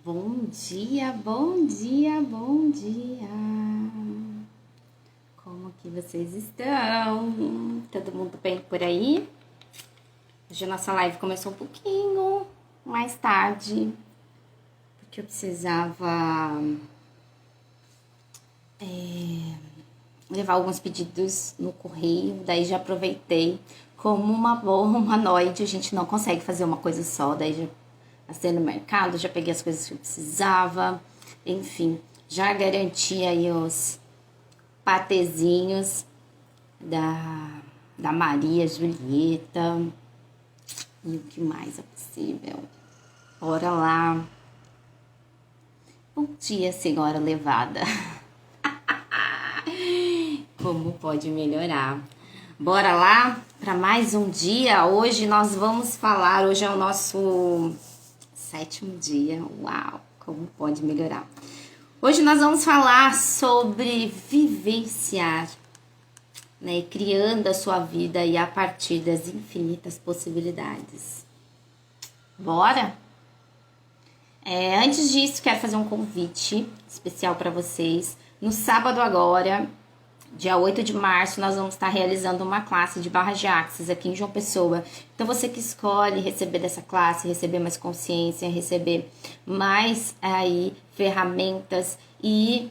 Bom dia, bom dia, bom dia. Como que vocês estão? Todo mundo bem por aí? Hoje a nossa live começou um pouquinho mais tarde, porque eu precisava levar alguns pedidos no correio, daí já aproveitei. Como uma noite, a gente não consegue fazer uma coisa só, daí já passei no mercado, já peguei as coisas que eu precisava, enfim, já garanti aí os patezinhos da Maria Julieta e o que mais é possível. Bora lá. Bom dia, senhora levada. Como pode melhorar? Bora lá para mais um dia. Hoje nós vamos falar, hoje é o nosso 7º dia. Uau, como pode melhorar? Hoje nós vamos falar sobre vivenciar, né, criando a sua vida e a partir das infinitas possibilidades. Bora? Antes disso, quero fazer um convite especial para vocês. No sábado agora, dia 8 de março, nós vamos estar realizando uma classe de barras de axis aqui em João Pessoa. Então, você que escolhe receber dessa classe, receber mais consciência, receber mais aí ferramentas e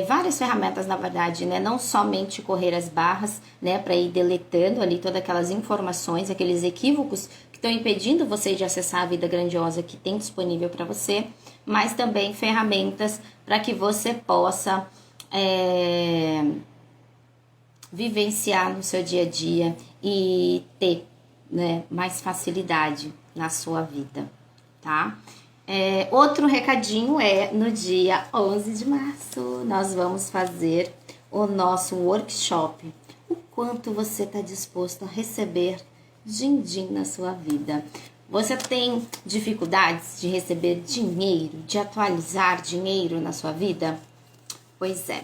várias ferramentas, na verdade, né? Não somente correr as barras, né? Para ir deletando ali todas aquelas informações, aqueles equívocos que estão impedindo você de acessar a vida grandiosa que tem disponível para você, mas também ferramentas para que você possa vivenciar no seu dia a dia e ter, né, mais facilidade na sua vida, tá? Outro recadinho no dia 11 de março, nós vamos fazer o nosso workshop. O quanto você está disposto a receber din-din na sua vida. Você tem dificuldades de receber dinheiro, de atualizar dinheiro na sua vida? Pois é.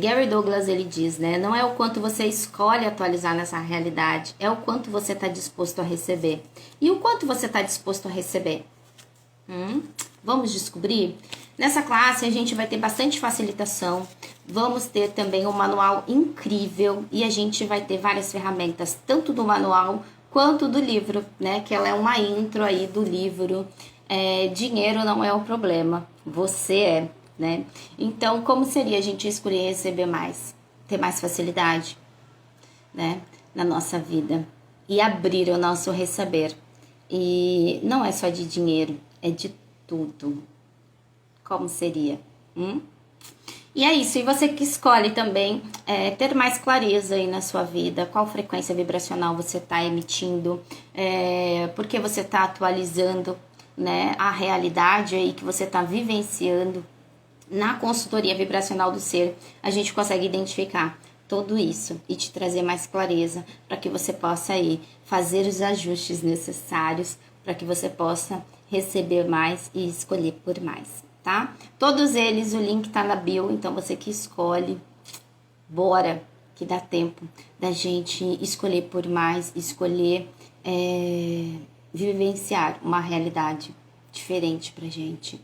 Gary Douglas, ele diz, né? Não é o quanto você escolhe atualizar nessa realidade, é o quanto você está disposto a receber. E o quanto você está disposto a receber? Vamos descobrir? Nessa classe a gente vai ter bastante facilitação, vamos ter também um manual incrível e a gente vai ter várias ferramentas, tanto do manual quanto do livro, né? Que ela é uma intro aí do livro. Dinheiro não é o problema, você é. Né? Então, como seria a gente escolher receber mais, ter mais facilidade, né, na nossa vida e abrir o nosso receber? E não é só de dinheiro, é de tudo. Como seria? E é isso, e você que escolhe também ter mais clareza aí na sua vida, qual frequência vibracional você está emitindo, porque você está atualizando, né, a realidade aí que você está vivenciando. Na consultoria vibracional do ser, a gente consegue identificar tudo isso e te trazer mais clareza para que você possa aí fazer os ajustes necessários para que você possa receber mais e escolher por mais, tá? Todos eles, o link tá na bio, então você que escolhe, bora, que dá tempo da gente escolher por mais, escolher vivenciar uma realidade diferente pra gente.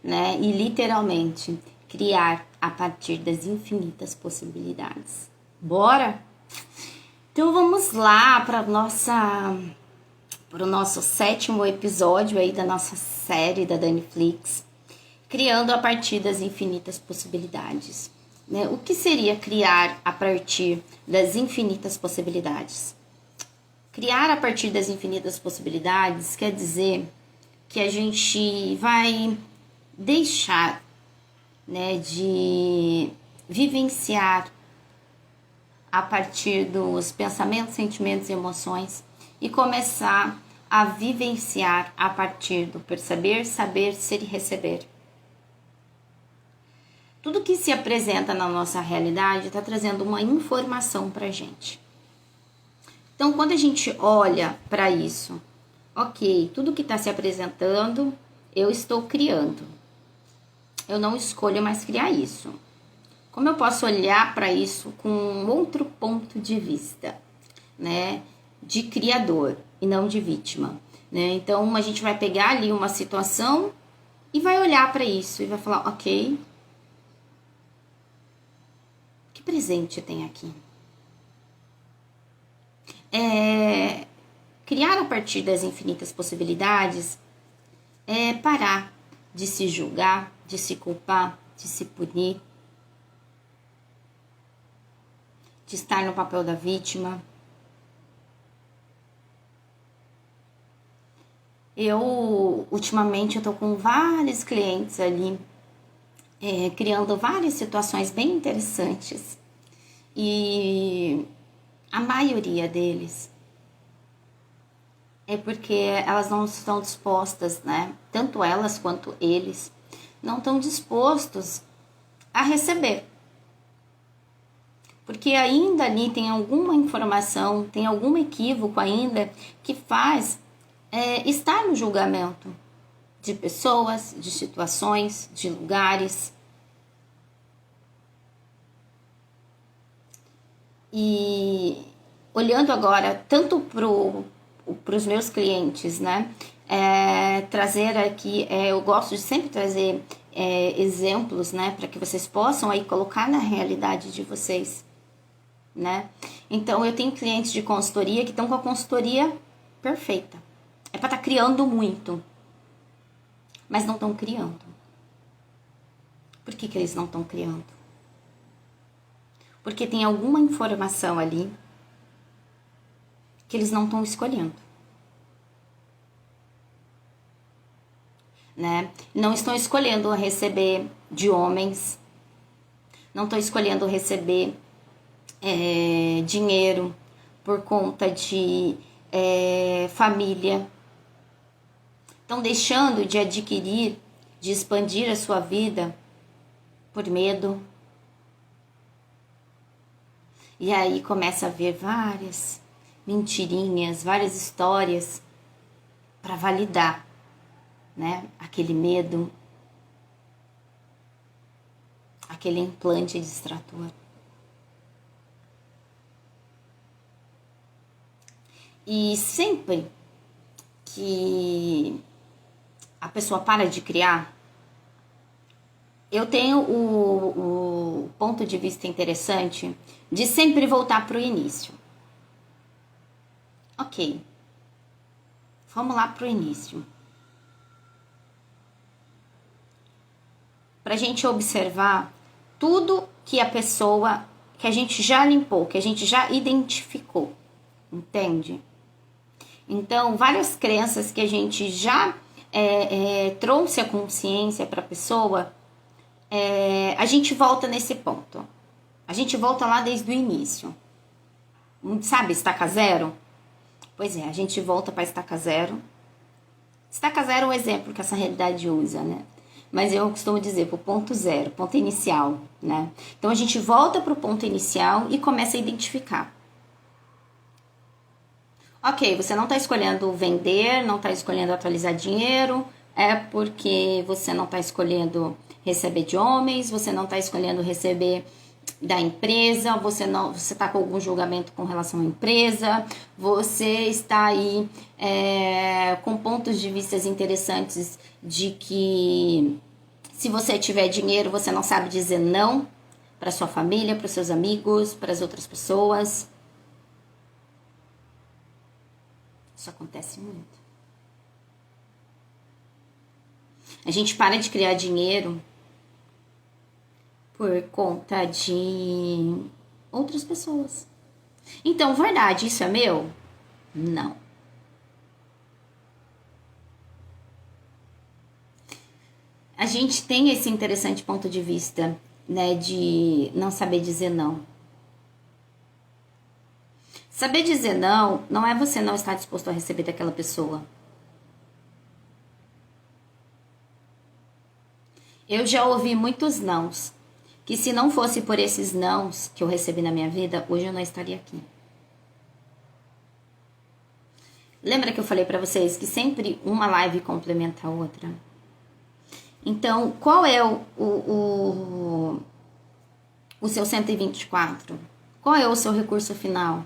Né? E literalmente criar a partir das infinitas possibilidades. Bora? Então vamos lá para o nosso 7º episódio aí da nossa série da Daniflix, criando a partir das infinitas possibilidades. Né? O que seria criar a partir das infinitas possibilidades? Criar a partir das infinitas possibilidades quer dizer que a gente vai deixar, né, de vivenciar a partir dos pensamentos, sentimentos e emoções e começar a vivenciar a partir do perceber, saber, ser e receber. Tudo que se apresenta na nossa realidade está trazendo uma informação para a gente. Então, quando a gente olha para isso, ok, tudo que está se apresentando, eu estou criando. Eu não escolho mais criar isso. Como eu posso olhar para isso com um outro ponto de vista, né? De criador e não de vítima, né? Então, a gente vai pegar ali uma situação e vai olhar para isso e vai falar, ok, que presente tem aqui? Criar a partir das infinitas possibilidades é parar de se julgar, de se culpar, de se punir, de estar no papel da vítima. Ultimamente, eu tô com vários clientes ali, criando várias situações bem interessantes. E a maioria deles é porque elas não estão dispostas, né? Tanto elas quanto eles não estão dispostos a receber. Porque ainda ali tem alguma informação, tem algum equívoco ainda que faz estar no julgamento de pessoas, de situações, de lugares. E olhando agora tanto para os meus clientes, né? Trazer aqui, eu gosto de sempre trazer exemplos, né? Para que vocês possam aí colocar na realidade de vocês, né? Então, eu tenho clientes de consultoria que estão com a consultoria perfeita. É para estar criando muito, mas não estão criando. Por que eles não estão criando? Porque tem alguma informação ali que eles não estão escolhendo, né? Não estão escolhendo receber de homens, não estão escolhendo receber dinheiro por conta de família. Estão deixando de adquirir, de expandir a sua vida por medo. E aí começa a ver várias mentirinhas, várias histórias para validar, né? Aquele medo, aquele implante distrator. E sempre que a pessoa para de criar, eu tenho o ponto de vista interessante de sempre voltar para o início. Ok, vamos lá para o início. Para a gente observar tudo que a pessoa, que a gente já limpou, que a gente já identificou, entende? Então, várias crenças que a gente já trouxe a consciência para a pessoa, a gente volta nesse ponto. A gente volta lá desde o início. Sabe, estaca zero? Pois é, a gente volta para estaca zero. Estaca zero é um exemplo que essa realidade usa, né? Mas eu costumo dizer pro ponto zero, ponto inicial, né? Então a gente volta pro ponto inicial e começa a identificar. Ok, você não está escolhendo vender, não está escolhendo atualizar dinheiro, é porque você não está escolhendo receber de homens, você não está escolhendo receber da empresa, você está com algum julgamento com relação à empresa, você está aí com pontos de vista interessantes de que se você tiver dinheiro, você não sabe dizer não para sua família, para os seus amigos, para as outras pessoas. Isso acontece muito. A gente para de criar dinheiro por conta de outras pessoas. Então, verdade, isso é meu? Não. A gente tem esse interessante ponto de vista, né, de não saber dizer não. Saber dizer não, não é você não estar disposto a receber daquela pessoa. Eu já ouvi muitos nãos, que se não fosse por esses nãos que eu recebi na minha vida, hoje eu não estaria aqui. Lembra que eu falei pra vocês que sempre uma live complementa a outra? Então, qual é o seu 124? Qual é o seu recurso final?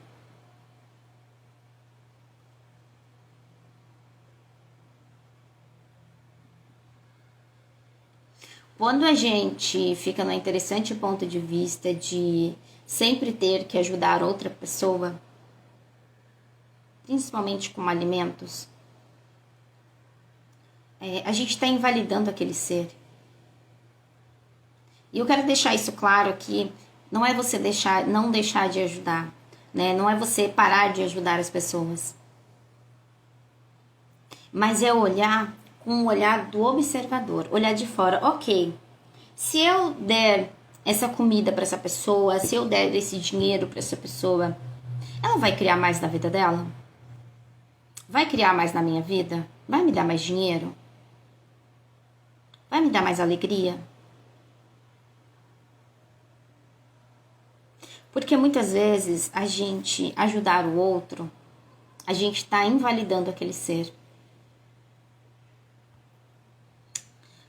Quando a gente fica no interessante ponto de vista de sempre ter que ajudar outra pessoa, principalmente com alimentos, a gente está invalidando aquele ser. E eu quero deixar isso claro aqui, não é você não deixar de ajudar, né? Não é você parar de ajudar as pessoas. Mas é olhar com o olhar do observador, olhar de fora. Ok, se eu der essa comida para essa pessoa, se eu der esse dinheiro para essa pessoa, ela vai criar mais na vida dela? Vai criar mais na minha vida? Vai me dar mais dinheiro? Vai me dar mais alegria? Porque muitas vezes a gente ajudar o outro, a gente está invalidando aquele ser.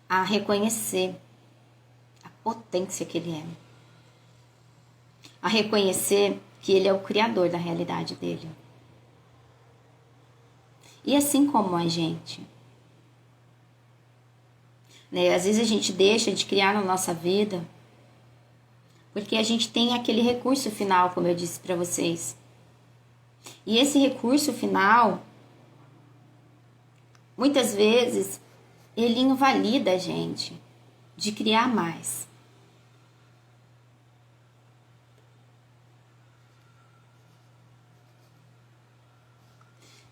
A reconhecer a potência que ele é. A reconhecer que ele é o criador da realidade dele. E assim como a gente. Né? Às vezes a gente deixa de criar na nossa vida porque a gente tem aquele recurso final, como eu disse para vocês. E esse recurso final, muitas vezes, ele invalida a gente de criar mais.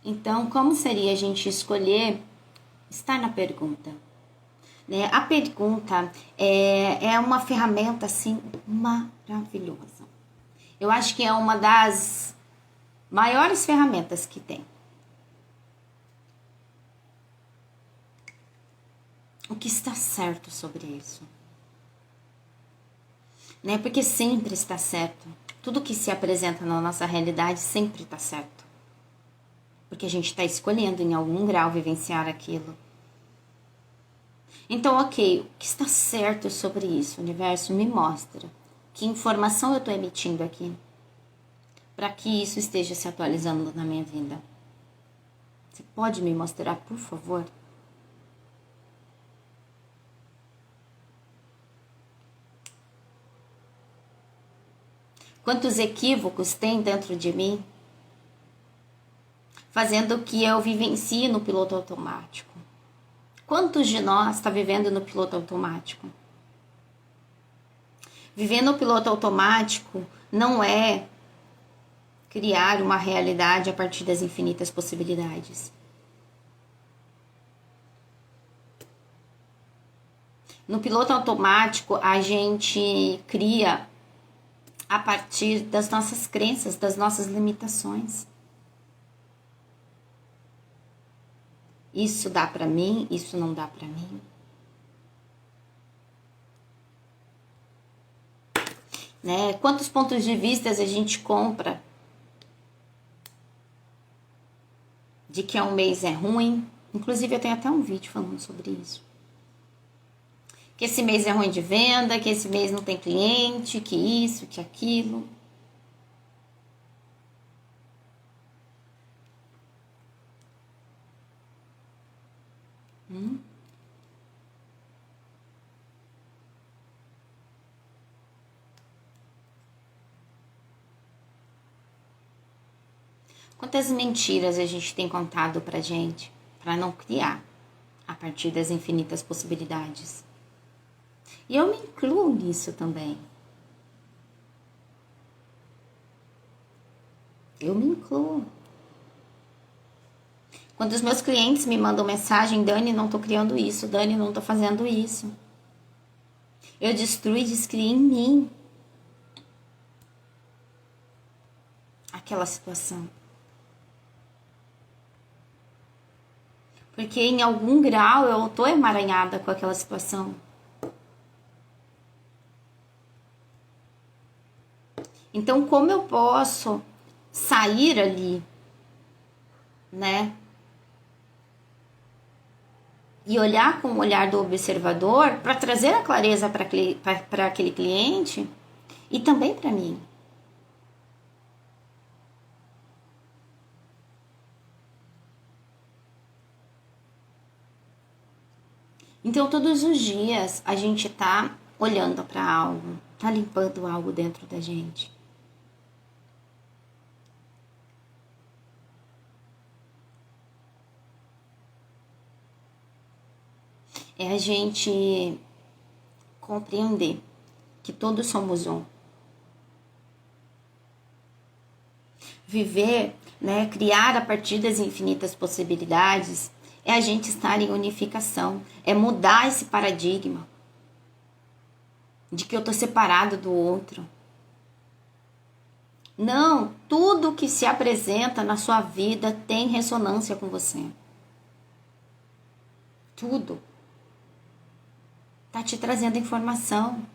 Então, como seria a gente escolher estar na pergunta? Né? A pergunta é uma ferramenta, assim, maravilhosa. Eu acho que é uma das maiores ferramentas que tem. O que está certo sobre isso? Né? Porque sempre está certo. Tudo que se apresenta na nossa realidade sempre está certo. Porque a gente está escolhendo em algum grau vivenciar aquilo. Então, ok, o que está certo sobre isso? O universo me mostra. Que informação eu estou emitindo aqui? Para que isso esteja se atualizando na minha vida. Você pode me mostrar, por favor? Quantos equívocos tem dentro de mim? Fazendo que eu vivencie no piloto automático. Quantos de nós está vivendo no piloto automático? Viver no piloto automático não é criar uma realidade a partir das infinitas possibilidades. No piloto automático, a gente cria a partir das nossas crenças, das nossas limitações. Isso dá para mim, isso não dá para mim. Né? Quantos pontos de vista a gente compra de que um mês é ruim? Inclusive, eu tenho até um vídeo falando sobre isso. Que esse mês é ruim de venda, que esse mês não tem cliente, que isso, que aquilo. Quantas mentiras a gente tem contado pra gente para não criar a partir das infinitas possibilidades? E eu me incluo nisso também. Eu me incluo. Quando os meus clientes me mandam mensagem, Dani, não tô criando isso, Dani, não tô fazendo isso. Eu destruo e descrio em mim aquela situação. Porque em algum grau eu tô emaranhada com aquela situação. Então, como eu posso sair ali, né? E olhar com o olhar do observador para trazer a clareza para aquele cliente e também para mim. Então, todos os dias a gente tá olhando para algo, tá limpando algo dentro da gente. É a gente compreender que todos somos um. Viver, né, criar a partir das infinitas possibilidades, é a gente estar em unificação, é mudar esse paradigma de que eu tô separado do outro. Não, tudo que se apresenta na sua vida tem ressonância com você. Tudo. Tá te trazendo informação.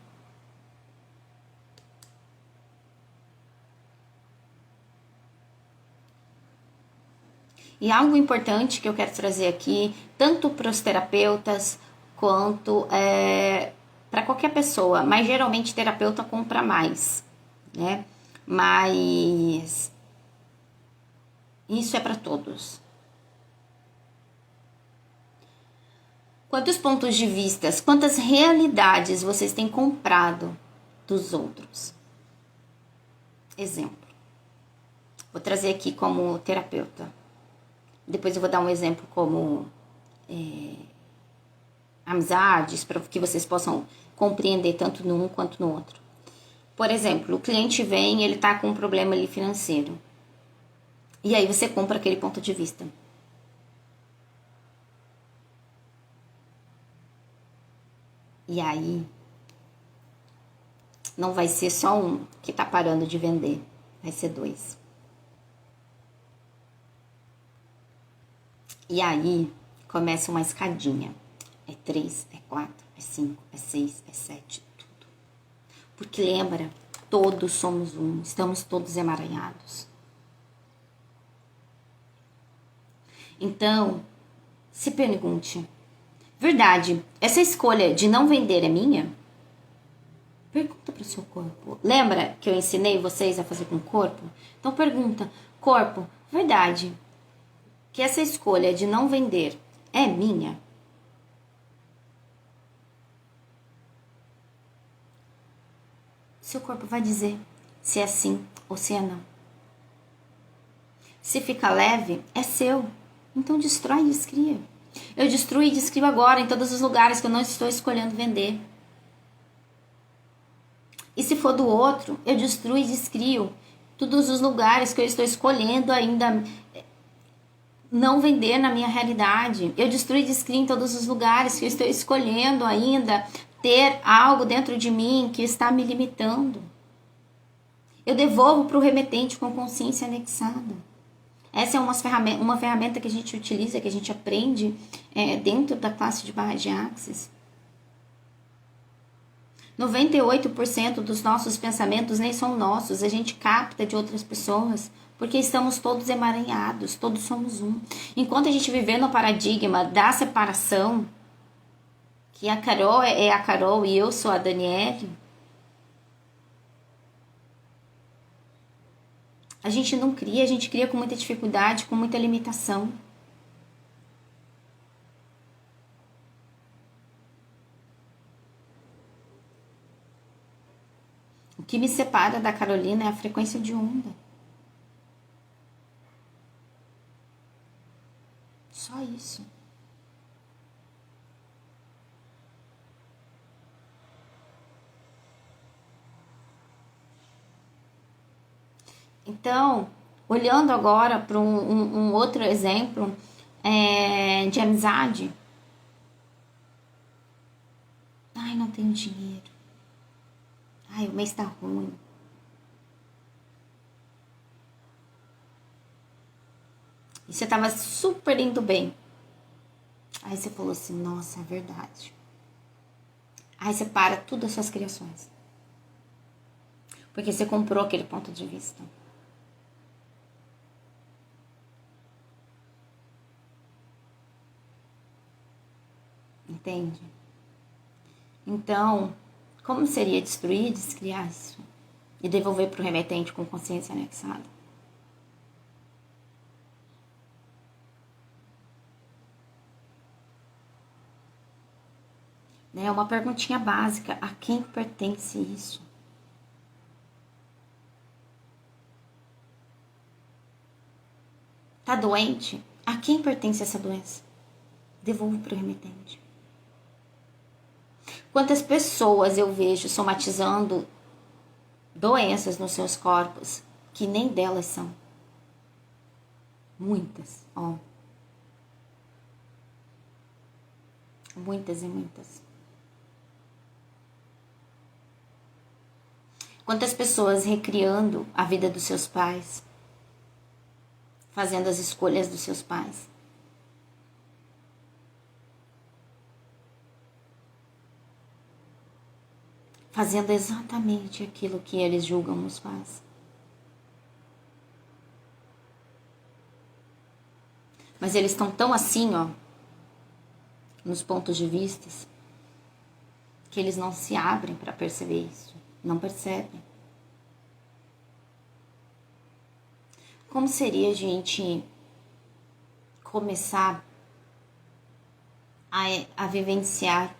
E algo importante que eu quero trazer aqui, tanto para os terapeutas quanto para qualquer pessoa, mas geralmente terapeuta compra mais, né? Mas isso é para todos. Quantos pontos de vista, quantas realidades vocês têm comprado dos outros? Exemplo. Vou trazer aqui como terapeuta. Depois eu vou dar um exemplo como amizades, para que vocês possam compreender tanto num quanto no outro. Por exemplo, o cliente vem e ele tá com um problema ali financeiro. E aí você compra aquele ponto de vista. E aí não vai ser só um que tá parando de vender, vai ser dois. E aí começa uma escadinha. É 3, é 4, é 5, é 6, é 7, tudo. Porque lembra, todos somos um, estamos todos emaranhados. Então, se pergunte, verdade, essa escolha de não vender é minha? Pergunta para o seu corpo. Lembra que eu ensinei vocês a fazer com o corpo? Então pergunta, corpo, verdade, que essa escolha de não vender é minha? Seu corpo vai dizer se é sim ou se é não. Se fica leve, é seu. Então destrói e descria. Eu destruo e descrio agora em todos os lugares que eu não estou escolhendo vender. E se for do outro, eu destruo e descrio todos os lugares que eu estou escolhendo ainda não vender na minha realidade. Eu destruo e descrio em todos os lugares que eu estou escolhendo ainda ter algo dentro de mim que está me limitando. Eu devolvo para o remetente com consciência anexada. Essa é uma ferramenta que a gente utiliza, que a gente aprende dentro da classe de barra de Axis. 98% dos nossos pensamentos nem são nossos, a gente capta de outras pessoas, porque estamos todos emaranhados, todos somos um. Enquanto a gente viver no paradigma da separação, que a Carol é a Carol e eu sou a Daniele, a gente não cria, a gente cria com muita dificuldade, com muita limitação. O que me separa da Carolina é a frequência de onda. Só isso. Então, olhando agora para um outro exemplo de amizade. Ai, não tenho dinheiro. Ai, o mês tá ruim. E você tava super indo bem. Aí você falou assim, nossa, é verdade. Aí você para tudo as suas criações. Porque você comprou aquele ponto de vista. Entende? Então, como seria destruir e descriar isso? E devolver para o remetente com consciência anexada? né? Uma perguntinha básica: a quem pertence isso? Tá doente? A quem pertence essa doença? Devolvo para o remetente. Quantas pessoas eu vejo somatizando doenças nos seus corpos que nem delas são? Muitas, ó. Muitas e muitas. Quantas pessoas recriando a vida dos seus pais, fazendo as escolhas dos seus pais. Fazendo exatamente aquilo que eles julgam nos pais. Mas eles estão tão assim, ó, nos pontos de vista, que eles não se abrem para perceber isso. Não percebem. Como seria a gente começar a vivenciar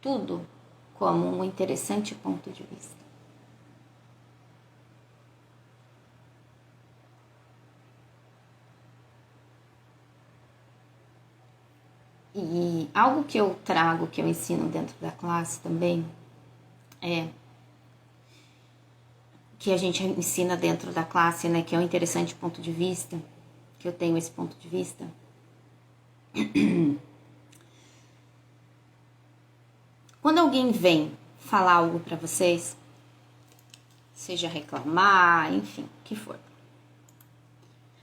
tudo como um interessante ponto de vista? E algo que eu trago, que eu ensino dentro da classe também, é que a gente ensina dentro da classe, né, que é um interessante ponto de vista, que eu tenho esse ponto de vista. Quando alguém vem falar algo para vocês, seja reclamar, enfim, o que for,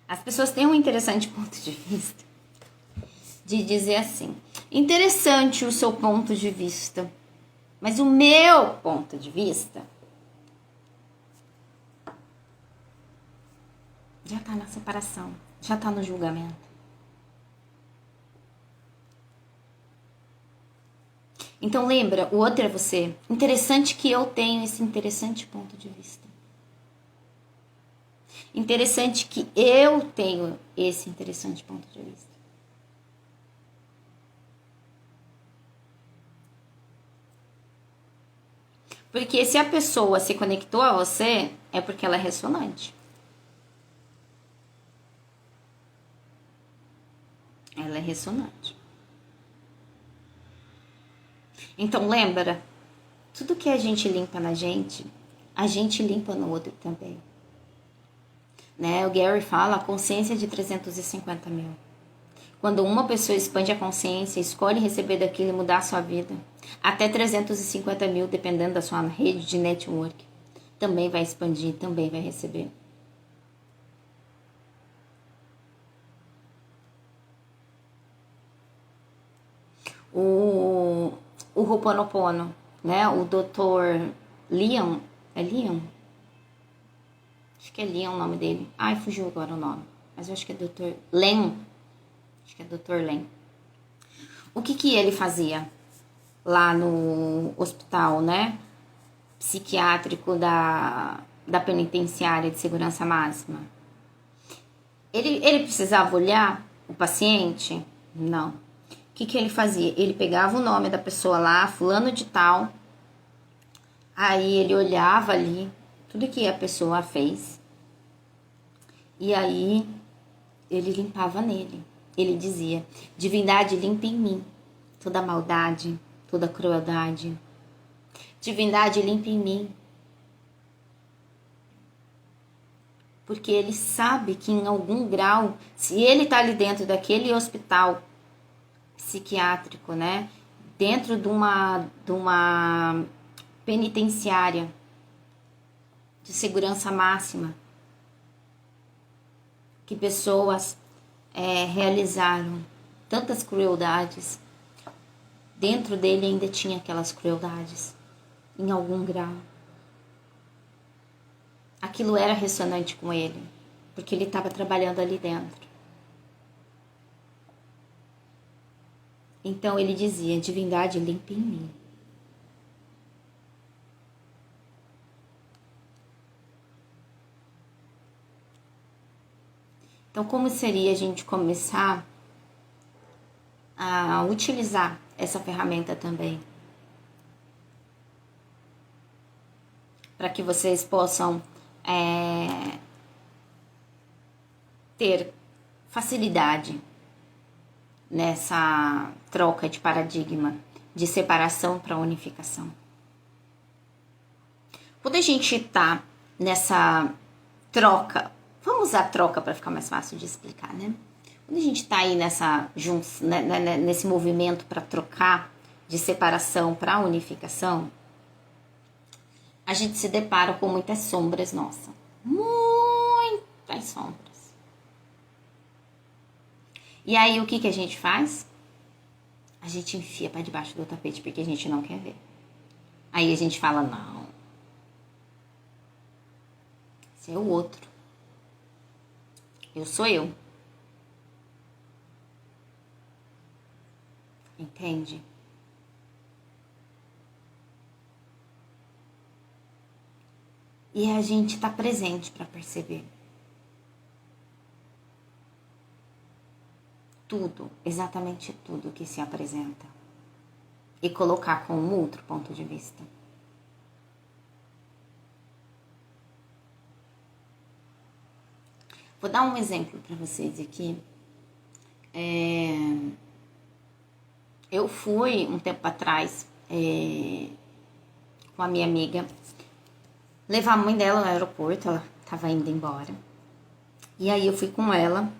as pessoas têm um interessante ponto de vista de dizer assim: interessante o seu ponto de vista, mas o meu ponto de vista já tá na separação, já tá no julgamento. Então lembra, o outro é você. Interessante que eu tenho esse interessante ponto de vista. Interessante que eu tenho esse interessante ponto de vista. Porque se a pessoa se conectou a você, é porque ela é ressonante. Ela é ressonante. Então lembra, tudo que a gente limpa na gente, a gente limpa no outro também. Né? O Gary fala a consciência de 350 mil. Quando uma pessoa expande a consciência, escolhe receber daquilo e mudar a sua vida, até 350 mil, dependendo da sua rede de network, também vai expandir, também vai receber. O Ho'oponopono, né? O Dr. Leon, é Leon? Acho que é Leon o nome dele. Ai, fugiu agora o nome. Mas eu acho que é Dr. Len. Acho que é Dr. Len. O que ele fazia lá no hospital, né? Psiquiátrico da penitenciária de segurança máxima? Ele precisava olhar o paciente? Não. O que ele fazia? Ele pegava o nome da pessoa lá, fulano de tal, aí ele olhava ali tudo que a pessoa fez e aí ele limpava nele. Ele dizia: divindade, limpa em mim toda maldade, toda crueldade. Divindade, limpa em mim. Porque ele sabe que em algum grau, se ele tá ali dentro daquele hospital psiquiátrico, né? Dentro de uma penitenciária de segurança máxima, que pessoas realizaram tantas crueldades, dentro dele ainda tinha aquelas crueldades, em algum grau. Aquilo era ressonante com ele, porque ele estava trabalhando ali dentro. Então ele dizia: divindade, limpa em mim. Então, como seria a gente começar a utilizar essa ferramenta também, para que vocês possam ter facilidade nessa troca de paradigma, de separação para unificação. Quando a gente tá nessa troca, vamos usar troca para ficar mais fácil de explicar, né? Quando a gente tá aí nesse movimento para trocar de separação para unificação, a gente se depara com muitas sombras, nossa. Muitas sombras. E aí, o que a gente faz? A gente enfia para debaixo do tapete, porque a gente não quer ver. Aí a gente fala, não. Esse é o outro. Eu sou eu. Entende? E a gente tá presente para perceber. Tudo, exatamente tudo que se apresenta. E colocar com um outro ponto de vista. Vou dar um exemplo para vocês aqui. Eu fui, um tempo atrás, com a minha amiga, levar a mãe dela no aeroporto, ela estava indo embora. E aí eu fui com ela,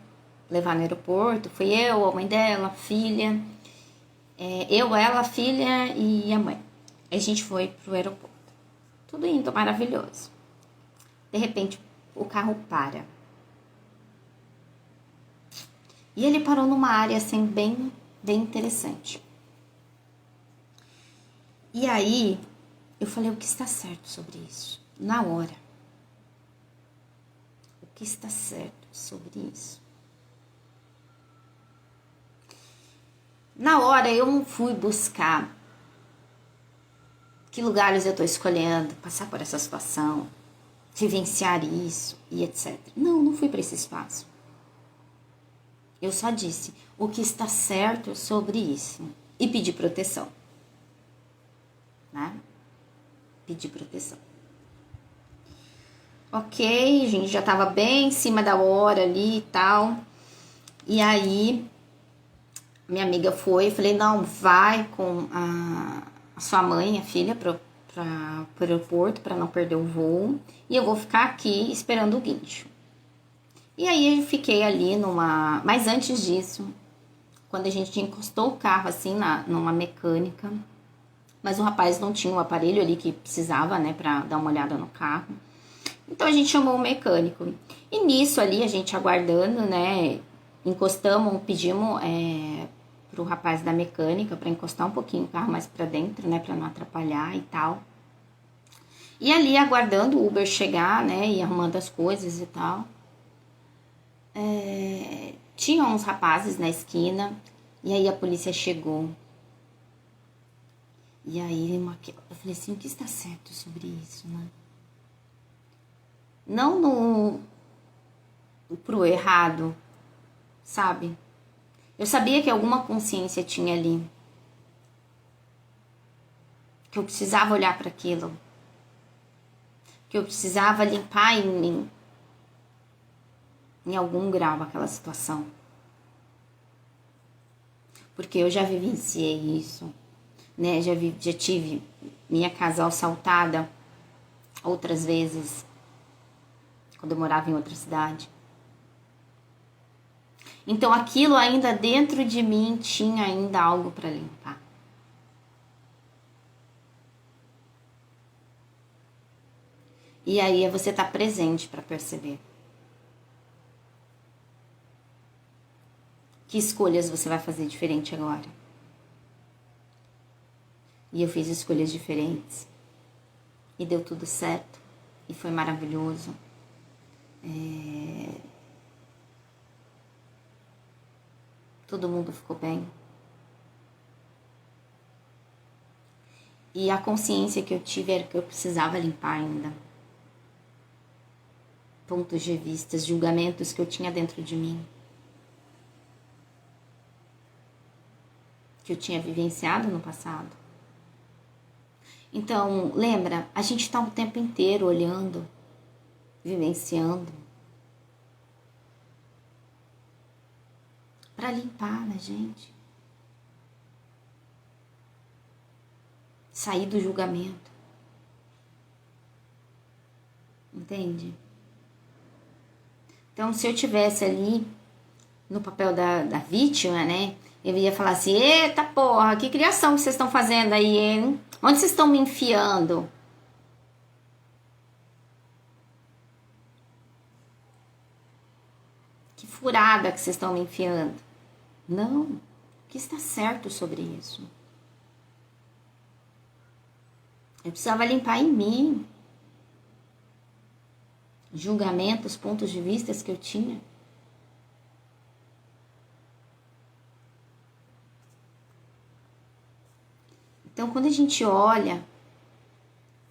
levar no aeroporto, fui eu, a mãe dela, a filha, eu, ela, a filha e a mãe. A gente foi pro aeroporto. Tudo indo maravilhoso. De repente, o carro para. E ele parou numa área assim bem interessante. E aí, eu falei, o que está certo sobre isso? Na hora. O que está certo sobre isso? Na hora, eu não fui buscar que lugares eu estou escolhendo, passar por essa situação, vivenciar isso e etc. Não fui para esse espaço. Eu só disse o que está certo sobre isso e pedi proteção, né? Pedi proteção. Ok, a gente já tava bem em cima da hora ali e tal. E aí, minha amiga foi, eu falei, não, vai com a sua mãe, a filha, pro aeroporto, para não perder o voo. E eu vou ficar aqui esperando o guincho. E aí eu fiquei ali numa... Mas antes disso, quando a gente encostou o carro assim numa mecânica, mas o rapaz não tinha o aparelho ali que precisava, né, pra dar uma olhada no carro. Então a gente chamou o mecânico. E nisso ali, a gente aguardando, né, encostamos, pedimos pro rapaz da mecânica para encostar um pouquinho o carro mais pra dentro, né, pra não atrapalhar e tal. E ali aguardando o Uber chegar, né, e arrumando as coisas e tal. Tinha uns rapazes na esquina, e aí a polícia chegou. E aí eu falei assim, o que está certo sobre isso, né? Não pro errado, sabe? Eu sabia que alguma consciência tinha ali. Que eu precisava olhar para aquilo. Que eu precisava limpar em mim, em algum grau, aquela situação. Porque eu já vivenciei isso, né? Já tive minha casa assaltada outras vezes, quando eu morava em outra cidade. Então aquilo ainda dentro de mim tinha ainda algo para limpar. E aí é você estar presente para perceber. Que escolhas você vai fazer diferente agora? E eu fiz escolhas diferentes. E deu tudo certo. E foi maravilhoso. Todo mundo ficou bem. E a consciência que eu tive era que eu precisava limpar ainda. Pontos de vista, julgamentos que eu tinha dentro de mim. que eu tinha vivenciado no passado. Então, lembra, a gente está o tempo inteiro olhando, vivenciando, para limpar na gente. Sair do julgamento. Entende? Então, se eu tivesse ali no papel da vítima, né? Eu ia falar assim, eita porra, que criação que vocês estão fazendo aí, hein? Onde vocês estão me enfiando? Que furada que vocês estão me enfiando? Não, o que está certo sobre isso? Eu precisava limpar em mim julgamentos, pontos de vista que eu tinha. Então, quando a gente olha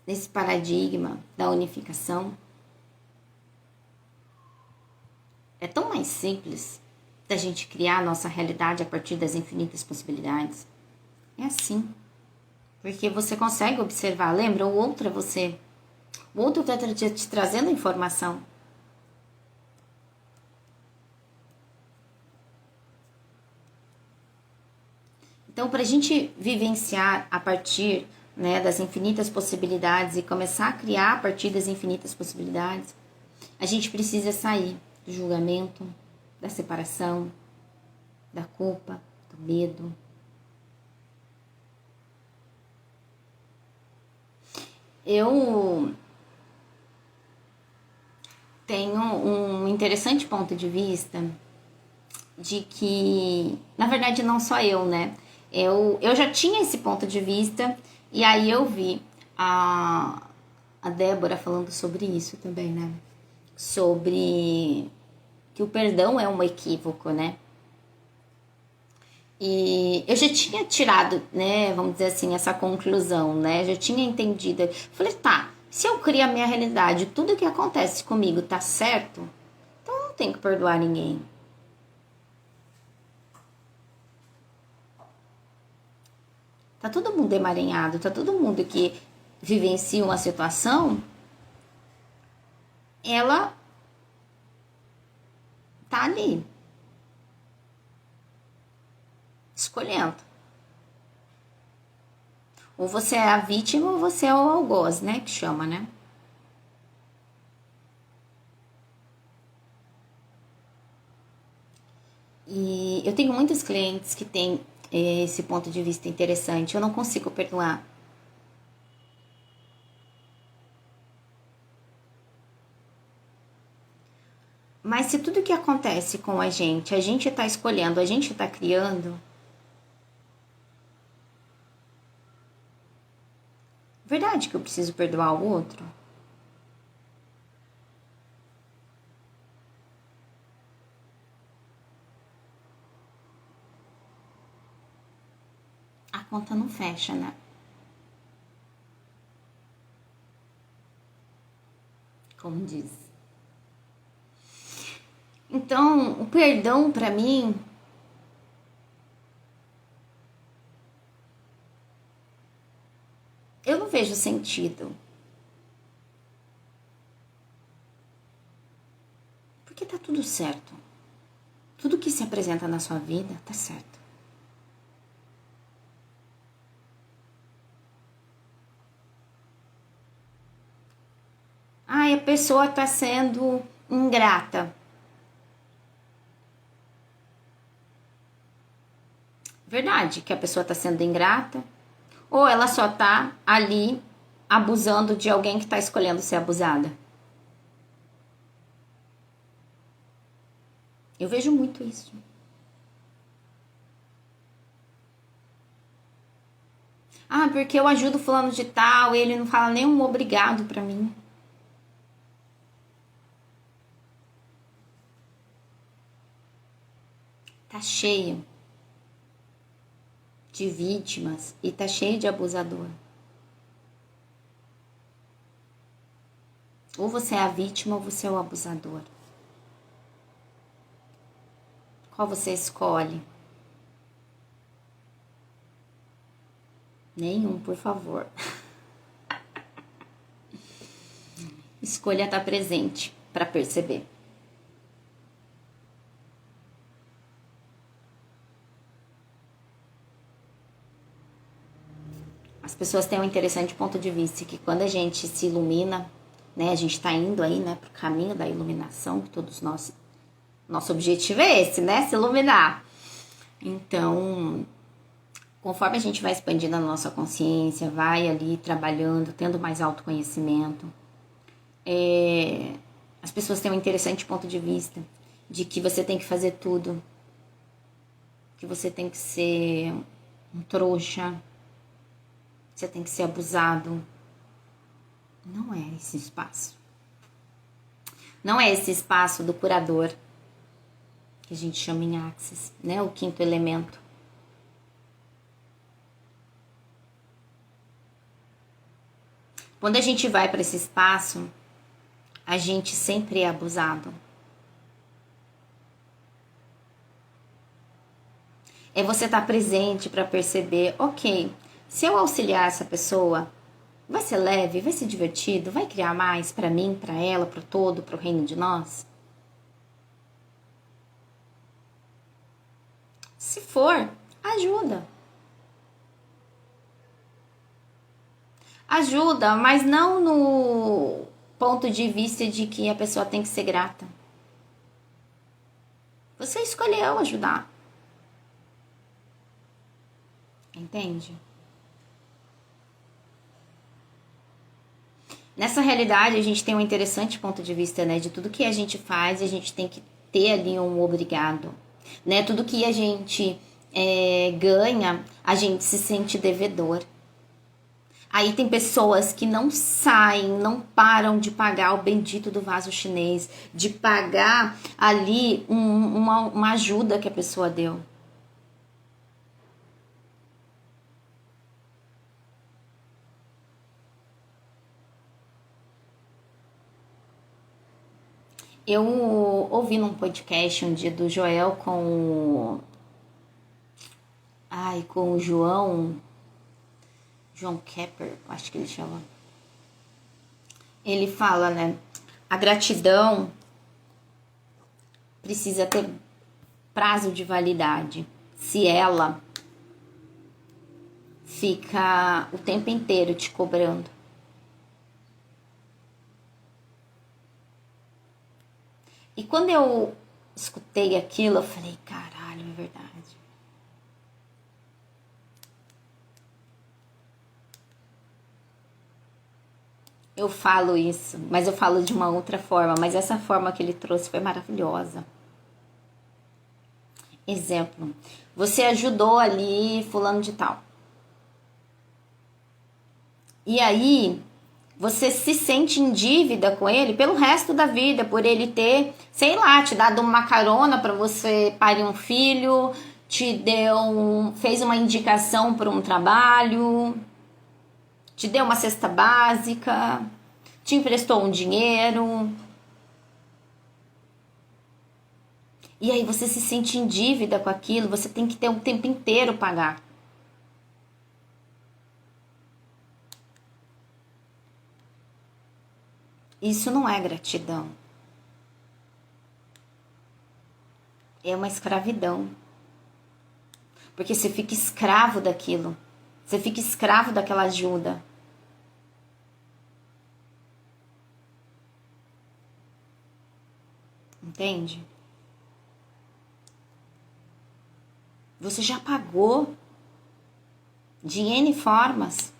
nesse paradigma da unificação, é tão mais simples da gente criar a nossa realidade a partir das infinitas possibilidades. É assim. Porque você consegue observar, lembra? O outro é você. O outro está te trazendo informação. Então, para a gente vivenciar a partir, né, das infinitas possibilidades e começar a criar a partir das infinitas possibilidades, a gente precisa sair do julgamento, da separação, da culpa, do medo. Eu tenho um interessante ponto de vista de que, na verdade, não só eu, né? Eu já tinha esse ponto de vista e aí eu vi a Débora falando sobre isso também, né? Sobre que o perdão é um equívoco, né? E eu já tinha tirado, né, vamos dizer assim, essa conclusão, né? Já tinha entendido. Falei, tá, se eu crio a minha realidade, tudo que acontece comigo tá certo, então eu não tenho que perdoar ninguém. Tá todo mundo emaranhado, tá todo mundo que vivencia uma situação, ela tá ali, escolhendo. Ou você é a vítima ou você é o algoz, né, que chama, né? E eu tenho muitos clientes que têm esse ponto de vista interessante. Eu não consigo perdoar. Mas se tudo que acontece com a gente está escolhendo, a gente está criando, verdade que eu preciso perdoar o outro? A conta não fecha, né? Como diz. Então, o perdão para mim eu não vejo sentido. Porque tá tudo certo. Tudo que se apresenta na sua vida tá certo. Ah, a pessoa tá sendo ingrata. Verdade que a pessoa tá sendo ingrata. Ou ela só tá ali abusando de alguém que tá escolhendo ser abusada. Eu vejo muito isso. Ah, porque eu ajudo fulano de tal e ele não fala nenhum obrigado pra mim. Tá cheio de vítimas e tá cheio de abusador. Ou você é a vítima ou você é o abusador. Qual você escolhe? Nenhum, por favor. Escolha estar presente para perceber. As pessoas têm um interessante ponto de vista que quando a gente se ilumina, né, a gente está indo aí, né, pro caminho da iluminação, que todos nós, nosso objetivo é esse, né, se iluminar. Então, conforme a gente vai expandindo a nossa consciência, vai ali trabalhando, tendo mais autoconhecimento, as pessoas têm um interessante ponto de vista de que você tem que fazer tudo, que você tem que ser um trouxa, você tem que ser abusado. Não é esse espaço. Não é esse espaço do curador, que a gente chama em Axis, né? O quinto elemento. Quando a gente vai para esse espaço, a gente sempre é abusado. É você estar presente para perceber, ok, se eu auxiliar essa pessoa, vai ser leve, vai ser divertido, vai criar mais para mim, para ela, para o todo, para o reino de nós? Se for, ajuda. Ajuda, mas não no ponto de vista de que a pessoa tem que ser grata. Você escolheu ajudar. Entende? Nessa realidade, a gente tem um interessante ponto de vista, né? De tudo que a gente faz, a gente tem que ter ali um obrigado, né? Tudo que a gente ganha, a gente se sente devedor. Aí tem pessoas que não saem, não param de pagar o bendito do vaso chinês, de pagar ali uma ajuda que a pessoa deu. Eu ouvi num podcast um dia do Joel com o João Kepper, acho que ele chama. Ele fala, né? A gratidão precisa ter prazo de validade. Se ela fica o tempo inteiro te cobrando. E quando eu escutei aquilo, eu falei, caralho, é verdade. Eu falo isso, mas eu falo de uma outra forma. Mas essa forma que ele trouxe foi maravilhosa. Exemplo, você ajudou ali fulano de tal. E aí, você se sente em dívida com ele pelo resto da vida, por ele ter, sei lá, te dado uma carona para você parir um filho, fez uma indicação para um trabalho, te deu uma cesta básica, te emprestou um dinheiro. E aí você se sente em dívida com aquilo, você tem que ter o tempo inteiro pagar. Isso não é gratidão. É uma escravidão. Porque você fica escravo daquilo. Você fica escravo daquela ajuda. Entende? Você já pagou de N formas.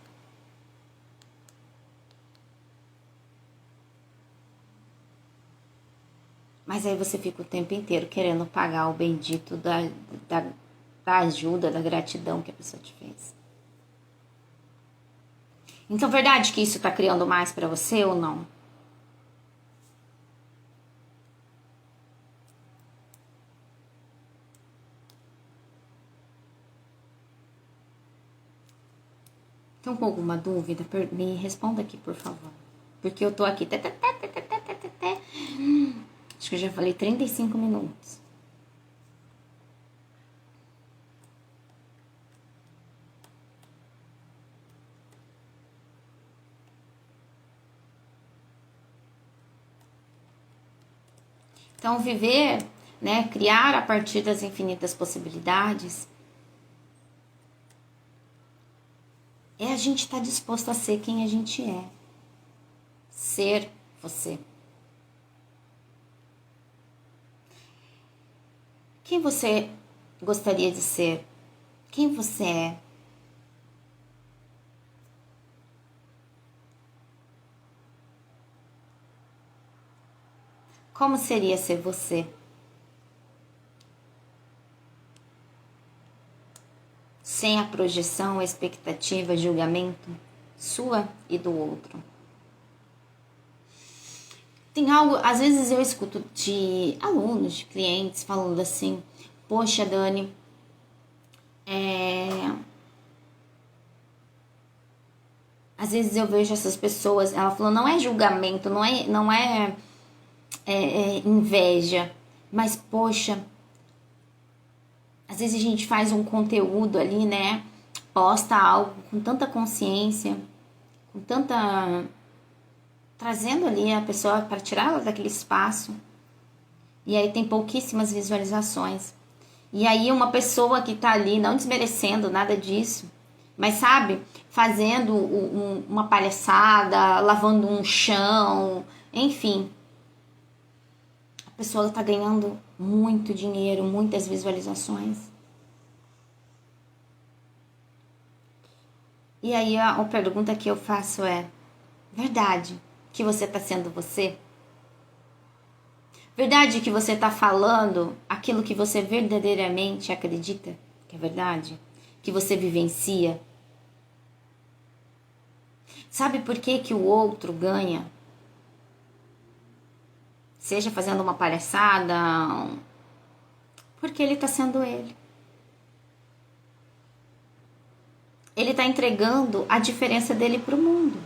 Mas aí você fica o tempo inteiro querendo pagar o bendito da ajuda, da gratidão que a pessoa te fez. Então, verdade que isso tá criando mais pra você ou não? Estão com alguma dúvida? Me responda aqui, por favor. Porque eu tô aqui. Acho que eu já falei 35 minutos. Então, viver, né, criar a partir das infinitas possibilidades, é a gente estar disposto a ser quem a gente é. Ser você. Quem você gostaria de ser? Quem você é? Como seria ser você? Sem a projeção, expectativa, julgamento sua e do outro. Tem algo, às vezes eu escuto de alunos, de clientes falando assim: poxa, Dani, às vezes eu vejo essas pessoas, ela falou, não é julgamento, não é inveja, mas poxa, às vezes a gente faz um conteúdo ali, né? Posta algo com tanta consciência, com tanta... trazendo ali a pessoa para tirá-la daquele espaço. E aí tem pouquíssimas visualizações. E aí uma pessoa que tá ali, não desmerecendo nada disso, mas sabe, fazendo uma palhaçada, lavando um chão, enfim. A pessoa tá ganhando muito dinheiro, muitas visualizações. E aí a pergunta que eu faço é: verdade que você tá sendo você? Verdade que você tá falando aquilo que você verdadeiramente acredita que é verdade? Que você vivencia? Sabe por que que o outro ganha? Seja fazendo uma palhaçada, porque ele tá sendo ele. Ele tá entregando a diferença dele pro mundo.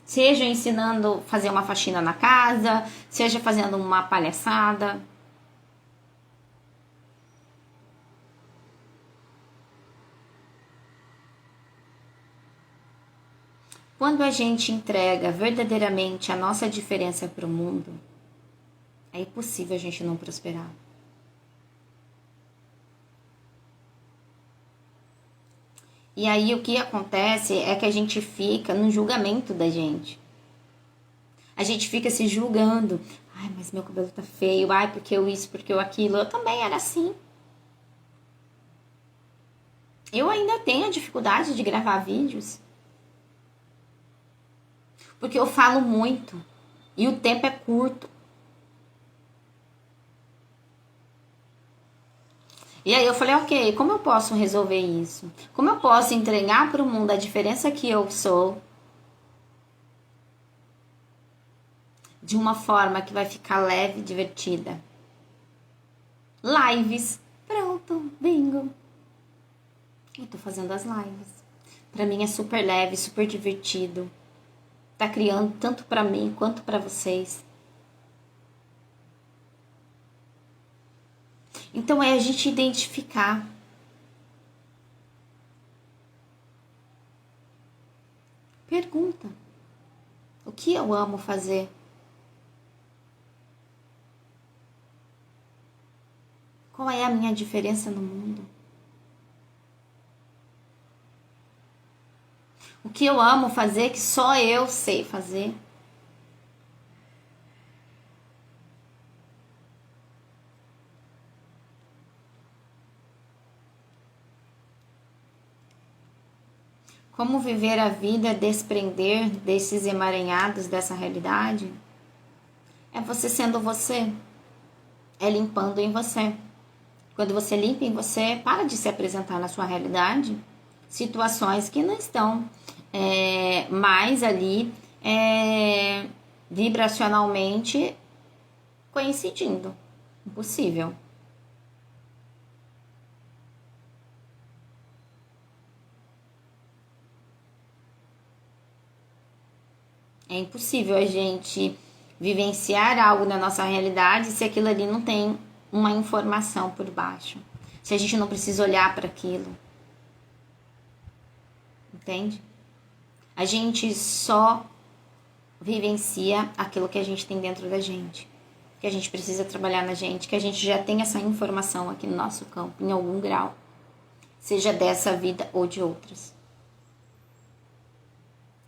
Seja ensinando a fazer uma faxina na casa, seja fazendo uma palhaçada. Quando a gente entrega verdadeiramente a nossa diferença para o mundo, é impossível a gente não prosperar. E aí o que acontece é que a gente fica no julgamento da gente. A gente fica se julgando. Ai, mas meu cabelo tá feio. Ai, porque eu isso, porque eu aquilo. Eu também era assim. Eu ainda tenho a dificuldade de gravar vídeos. Porque eu falo muito. E o tempo é curto. E aí eu falei, ok, como eu posso resolver isso? Como eu posso entregar para o mundo a diferença que eu sou de uma forma que vai ficar leve e divertida? Lives. Pronto, bingo. Eu tô fazendo as lives. Para mim é super leve, super divertido. Tá criando tanto para mim quanto para vocês. Então é a gente identificar. Pergunta: o que eu amo fazer? Qual é a minha diferença no mundo? O que eu amo fazer que só eu sei fazer? Como viver a vida, desprender desses emaranhados, dessa realidade? É você sendo você. É limpando em você. Quando você limpa em você, para de se apresentar na sua realidade situações que não estão mais ali vibracionalmente coincidindo. Impossível. É impossível a gente vivenciar algo na nossa realidade se aquilo ali não tem uma informação por baixo. Se a gente não precisa olhar para aquilo. Entende? A gente só vivencia aquilo que a gente tem dentro da gente. que a gente precisa trabalhar na gente, que a gente já tem essa informação aqui no nosso campo, em algum grau, seja dessa vida ou de outras.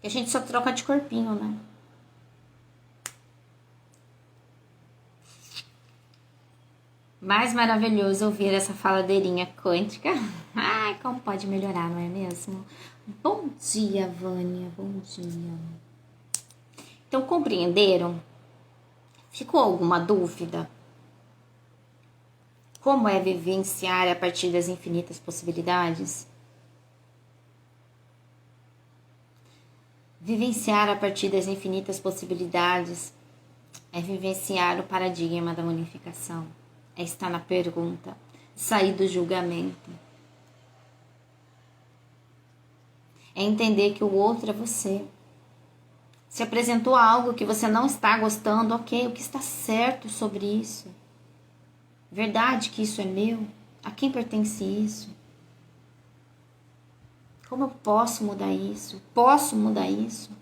Que a gente só troca de corpinho, né? Mais maravilhoso ouvir essa faladeirinha quântica. Ai, como pode melhorar, não é mesmo? Bom dia, Vânia, bom dia. Então, compreenderam? Ficou alguma dúvida? Como é vivenciar a partir das infinitas possibilidades? Vivenciar a partir das infinitas possibilidades é vivenciar o paradigma da unificação. É estar na pergunta, sair do julgamento. É entender que o outro é você. Se apresentou algo que você não está gostando, ok, o que está certo sobre isso? Verdade que isso é meu? A quem pertence isso? Como eu posso mudar isso? Posso mudar isso?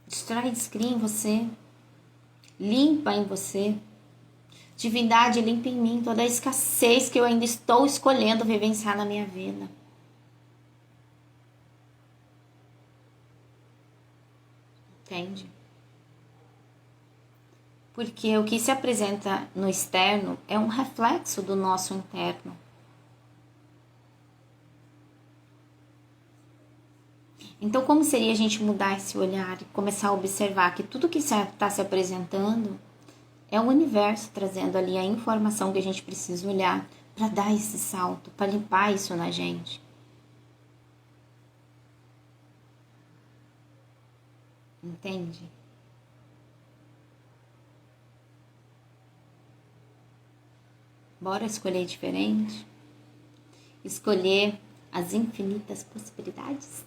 Destrói, descria em você. Limpa em você. Divindade, limpa em mim toda a escassez que eu ainda estou escolhendo vivenciar na minha vida. Entende? Porque o que se apresenta no externo é um reflexo do nosso interno. Então, como seria a gente mudar esse olhar e começar a observar que tudo que está se apresentando é o universo trazendo ali a informação que a gente precisa olhar para dar esse salto, para limpar isso na gente. Entende? Bora escolher diferente? Escolher as infinitas possibilidades?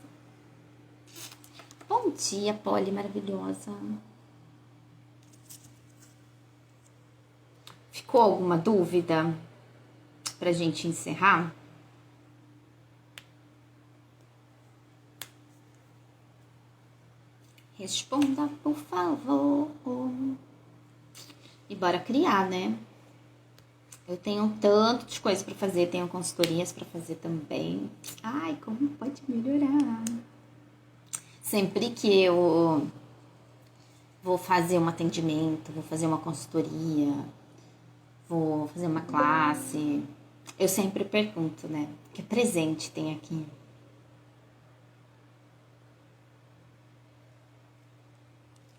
Bom dia, Polly maravilhosa. Ficou alguma dúvida pra gente encerrar? Responda, por favor. E bora criar, né? Eu tenho um tanto de coisa pra fazer, tenho consultorias pra fazer também. Ai, como pode melhorar? Sempre que eu vou fazer um atendimento, vou fazer uma consultoria, vou fazer uma classe, eu sempre pergunto, né? Que presente tem aqui?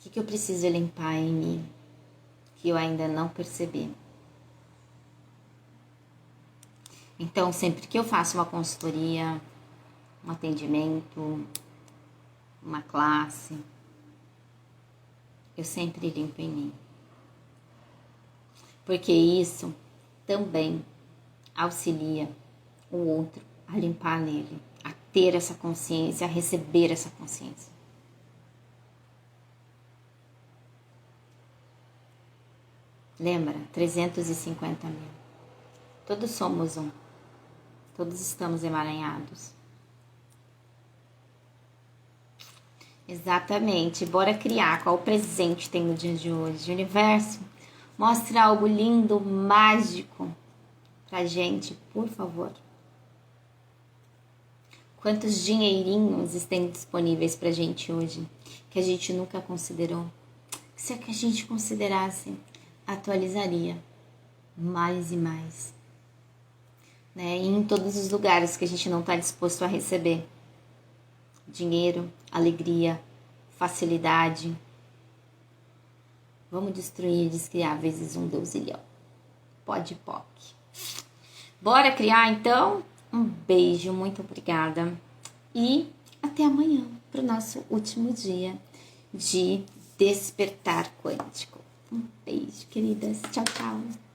O que eu preciso limpar em mim que eu ainda não percebi? Então, sempre que eu faço uma consultoria, um atendimento, uma classe, eu sempre limpo em mim. Porque isso também auxilia o outro a limpar nele, a ter essa consciência, a receber essa consciência. Lembra? 350 mil. Todos somos um. Todos estamos emaranhados. Exatamente. Bora criar. Qual presente tem no dia de hoje? O universo, mostra algo lindo, mágico pra gente, por favor. Quantos dinheirinhos estão disponíveis pra gente hoje que a gente nunca considerou? Se é que a gente considerasse, atualizaria mais e mais. Né? E em todos os lugares que a gente não está disposto a receber. Dinheiro, alegria, facilidade. Vamos destruir, descriar vezes 1, 2 zilhão. Pode, POC. Bora criar, então? Um beijo, muito obrigada. E até amanhã, para o nosso último dia de despertar quântico. Um beijo, queridas. Tchau, tchau.